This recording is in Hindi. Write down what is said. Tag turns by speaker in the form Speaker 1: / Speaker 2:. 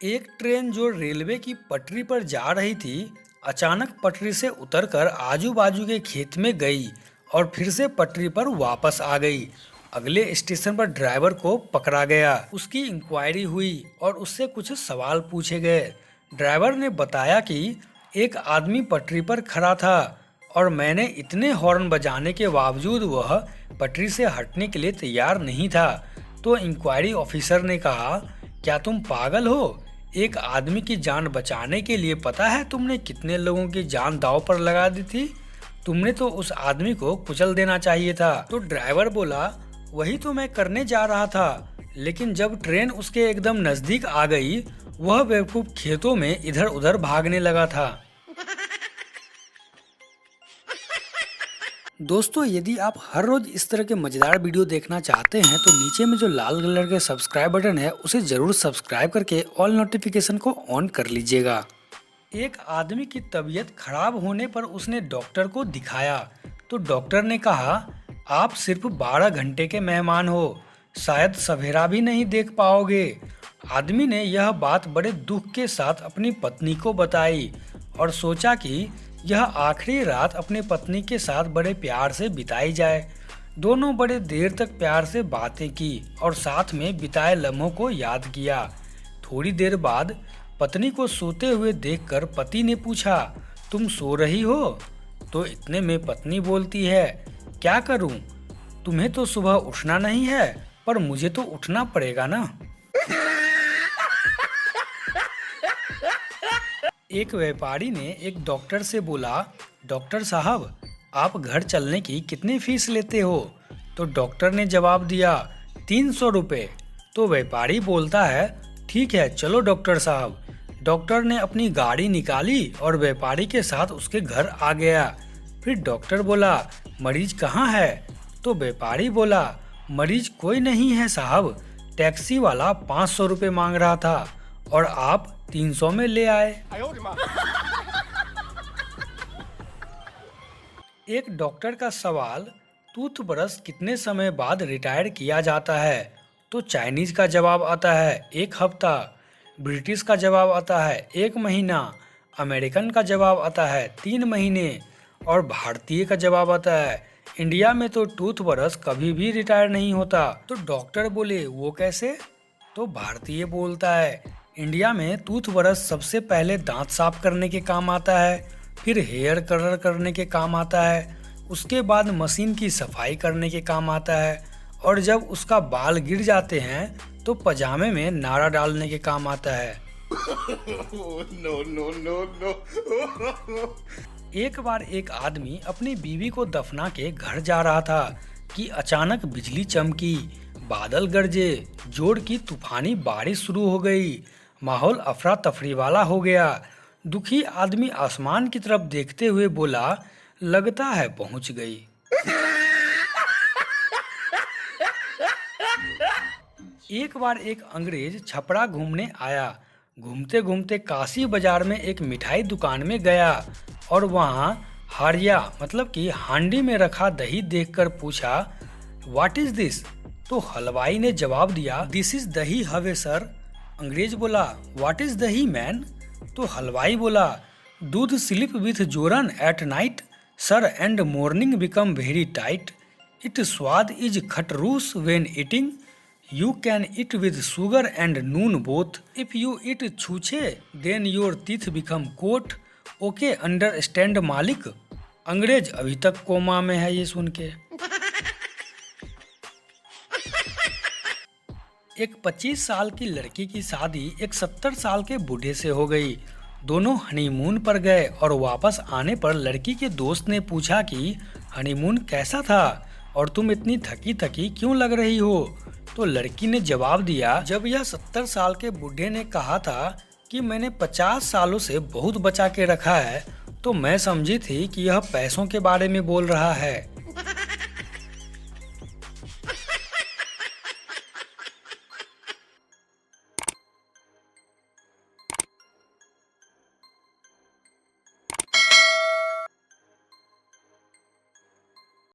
Speaker 1: एक ट्रेन जो रेलवे की पटरी पर जा रही थी, अचानक पटरी से उतरकर आजू बाजू के खेत में गई और फिर से पटरी पर वापस आ गई। अगले स्टेशन पर ड्राइवर को पकड़ा गया, उसकी इंक्वायरी हुई और उससे कुछ सवाल पूछे गए। ड्राइवर ने बताया कि एक आदमी पटरी पर खड़ा था और मैंने इतने हॉर्न बजाने के बावजूद वह पटरी से हटने के लिए तैयार नहीं था। तो इंक्वायरी ऑफिसर ने कहा, क्या तुम पागल हो? एक आदमी की जान बचाने के लिए पता है तुमने कितने लोगों की जान दांव पर लगा दी थी? तुमने तो उस आदमी को कुचल देना चाहिए था। तो ड्राइवर बोला, वही तो मैं करने जा रहा था, लेकिन जब ट्रेन उसके एकदम नजदीक आ गई, वह बेवकूफ खेतों में इधर उधर भागने लगा था। दोस्तों, यदि आप हर रोज इस तरह के मजेदार वीडियो देखना चाहते हैं तो नीचे में जो लाल कलर के सब्सक्राइब बटन है उसे जरूर सब्सक्राइब करके ऑल नोटिफिकेशन को ऑन कर लीजिएगा। एक आदमी की तबीयत खराब होने पर उसने डॉक्टर को दिखाया तो डॉक्टर ने कहा, आप सिर्फ 12 घंटे के मेहमान हो, शायद सवेरा भी नहीं देख पाओगे। आदमी ने यह बात बड़े दुख के साथ अपनी पत्नी को बताई और सोचा कि यह आखिरी रात अपनी पत्नी के साथ बड़े प्यार से बिताई जाए। दोनों बड़े देर तक प्यार से बातें की और साथ में बिताए लम्हों को याद किया। थोड़ी देर बाद पत्नी को सोते हुए देखकर पति ने पूछा, तुम सो रही हो? तो इतने में पत्नी बोलती है, क्या करूं? तुम्हें तो सुबह उठना नहीं है, पर मुझे तो उठना पड़ेगा ना। एक व्यापारी ने एक डॉक्टर से बोला, डॉक्टर साहब, आप घर चलने की कितनी फीस लेते हो? तो डॉक्टर ने जवाब दिया, 300 रुपये। तो व्यापारी बोलता है, ठीक है, चलो डॉक्टर साहब। डॉक्टर ने अपनी गाड़ी निकाली और व्यापारी के साथ उसके घर आ गया। फिर डॉक्टर बोला, मरीज कहाँ है? तो व्यापारी बोला, मरीज कोई नहीं है साहब, टैक्सी वाला 500 रुपये मांग रहा था और आप 300 में ले आए। एक डॉक्टर का सवाल, टूथब्रश कितने समय बाद रिटायर किया जाता है? तो चाइनीज का जवाब आता है 1 हफ्ता, ब्रिटिश का जवाब आता है 1 महीना, अमेरिकन का जवाब आता है 3 महीने और भारतीय का जवाब आता है, इंडिया में तो टूथब्रश कभी भी रिटायर नहीं होता। तो डॉक्टर बोले, वो कैसे? तो भारतीय बोलता है, इंडिया में टूथब्रश सबसे पहले दांत साफ करने के काम आता है, फिर हेयर कलर करने के काम आता है, उसके बाद मशीन की सफाई करने के काम आता है और जब उसका बाल गिर जाते हैं तो पजामे में नाड़ा डालने के काम आता है।
Speaker 2: No no no no.
Speaker 1: एक बार एक आदमी अपनी बीवी को दफना के घर जा रहा था कि अचानक बिजली चमकी, बादल गरजे, जोर की तूफानी बारिश शुरू हो गई। माहौल अफरा तफरी वाला हो गया। दुखी आदमी आसमान की तरफ देखते हुए बोला, लगता है पहुंच गई। एक बार एक अंग्रेज छपरा घूमने आया। घूमते घूमते काशी बाजार में एक मिठाई दुकान में गया और वहाँ हारिया मतलब कि हांडी में रखा दही देखकर पूछा, व्हाट इज दिस? तो हलवाई ने जवाब दिया, दिस इज दही हवे सर। अंग्रेज बोला, व्हाट इज दही मैन? तो हलवाई बोला, doodh sleep with joran at night sir and morning become very tight. It swad is khatrus when eating, you can eat with sugar and noon both. If you eat chhuchhe then your teeth become coat. Okay understand malik. अंग्रेज अभी तक कोमा में है ये सुन के। एक 25 साल की लड़की की शादी एक 70 साल के बूढ़े से हो गई। दोनों हनीमून पर गए और वापस आने पर लड़की के दोस्त ने पूछा कि हनीमून कैसा था और तुम इतनी थकी थकी क्यों लग रही हो? तो लड़की ने जवाब दिया, जब यह 70 साल के बूढ़े ने कहा था कि मैंने 50 सालों से बहुत बचा के रखा है तो मैं समझी थी कि यह पैसों के बारे में बोल रहा है।